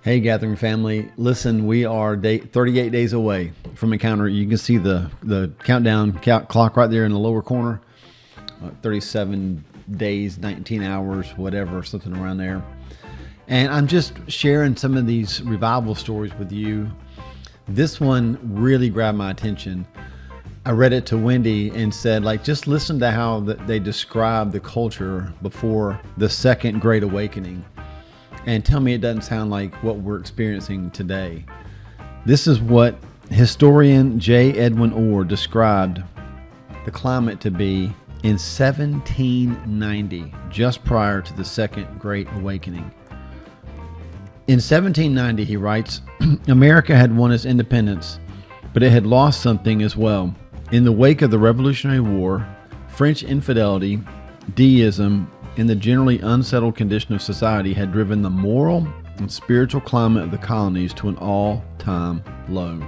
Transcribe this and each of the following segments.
Hey, Gathering family. Listen, we are 38 days away from Encounter. You can see the countdown clock right there in the lower corner. 37 days, 19 hours, whatever, something around there. And I'm just sharing some of these revival stories with you. This one really grabbed my attention. I read it to Wendy and said, just listen to how they describe the culture before the Second Great Awakening. And tell me it doesn't sound like what we're experiencing today. This is what historian J. Edwin Orr described the climate to be in 1790, just prior to the Second Great Awakening. In 1790, he writes, America had won its independence, but it had lost something as well. In the wake of the Revolutionary War, French infidelity, deism, and the generally unsettled condition of society had driven the moral and spiritual climate of the colonies to an all-time low.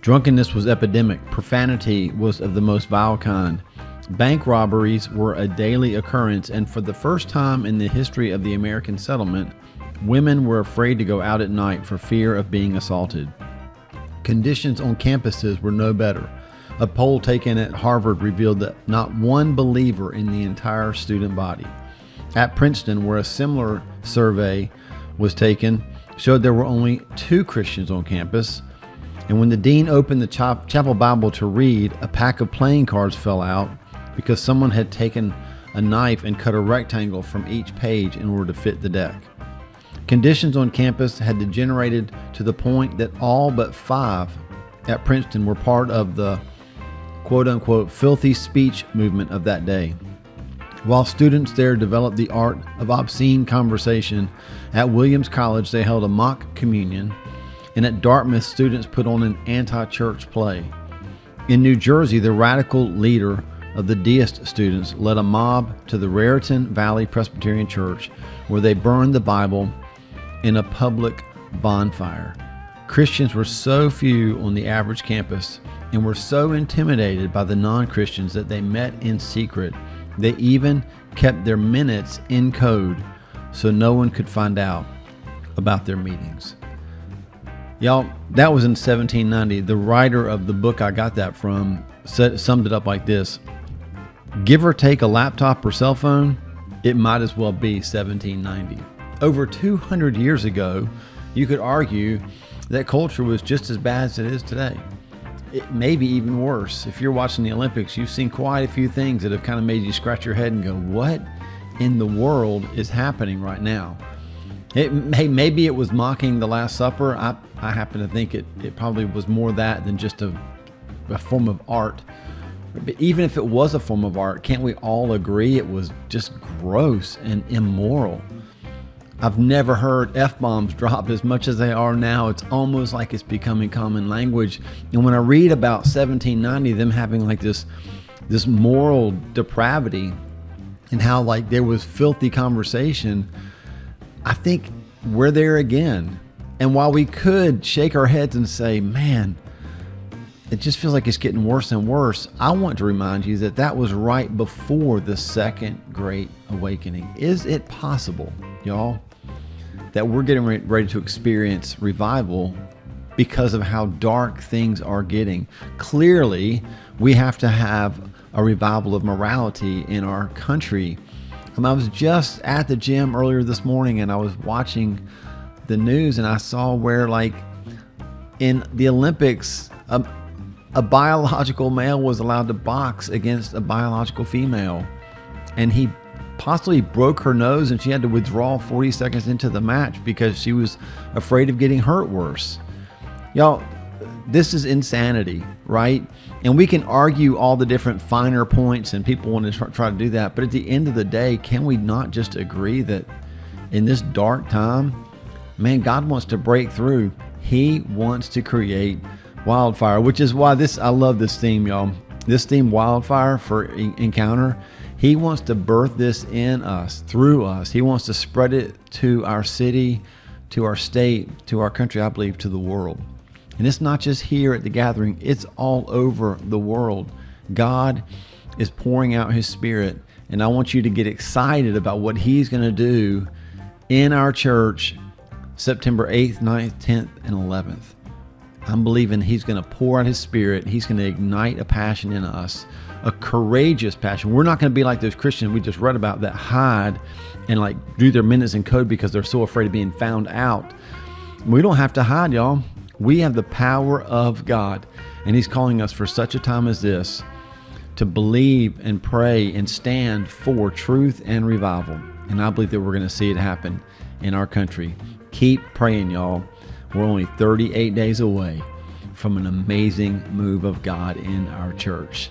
Drunkenness was epidemic. Profanity was of the most vile kind. Bank robberies were a daily occurrence, and for the first time in the history of the American settlement, women were afraid to go out at night for fear of being assaulted. Conditions on campuses were no better. A poll taken at Harvard revealed that not one believer in the entire student body. At Princeton, where a similar survey was taken, showed there were only 2 Christians on campus. And when the dean opened the chapel Bible to read, a pack of playing cards fell out because someone had taken a knife and cut a rectangle from each page in order to fit the deck. Conditions on campus had degenerated to the point that all but 5 at Princeton were part of the quote-unquote filthy speech movement of that day. While students there developed the art of obscene conversation, at Williams College they held a mock communion, and at Dartmouth students put on an anti-church play. In New Jersey, the radical leader of the deist students led a mob to the Raritan Valley Presbyterian Church, where they burned the Bible in a public bonfire. Christians were so few on the average campus and were so intimidated by the non-Christians that they met in secret. They even kept their minutes in code so no one could find out about their meetings. Y'all, that was in 1790. The writer of the book I got that from summed it up like this: give or take a laptop or cell phone, it might as well be 1790. Over 200 years ago, you could argue that culture was just as bad as it is today. It may be even worse. If you're watching the Olympics, you've seen quite a few things that have kind of made you scratch your head and go, what in the world is happening right now? Maybe it was mocking the Last Supper. I happen to think it probably was more that than just a form of art. But even if it was a form of art, can't we all agree it was just gross and immoral? I've never heard F-bombs dropped as much as they are now. It's almost like it's becoming common language. And when I read about 1790, them having this moral depravity and how there was filthy conversation, I think we're there again. And while we could shake our heads and say, man, it just feels like it's getting worse and worse, I want to remind you that was right before the Second Great Awakening. Is it possible, y'all, that we're getting ready to experience revival because of how dark things are getting? Clearly, we have to have a revival of morality in our country. I was just at the gym earlier this morning and I was watching the news and I saw where in the Olympics, a biological male was allowed to box against a biological female, and he possibly broke her nose and she had to withdraw 40 seconds into the match because she was afraid of getting hurt worse. Y'all, this is insanity, right? And we can argue all the different finer points and people want to try to do that, but at the end of the day, can we not just agree that in this dark time, man, God wants to break through. He wants to create wildfire, which is why I love this theme, y'all. This theme, wildfire, for Encounter. He wants to birth this in us, through us. He wants to spread it to our city, to our state, to our country, I believe, to the world. And it's not just here at the gathering, it's all over the world. God is pouring out His Spirit, and I want you to get excited about what He's going to do in our church September 8th, 9th, 10th, and 11th. I'm believing he's going to pour out his Spirit. He's going to ignite a passion in us, a courageous passion. We're not going to be like those Christians we just read about that hide and like do their minutes in code because they're so afraid of being found out. We don't have to hide, y'all. We have the power of God, and he's calling us for such a time as this to believe and pray and stand for truth and revival. And I believe that we're going to see it happen in our country. Keep praying, y'all. We're only 38 days away from an amazing move of God in our church.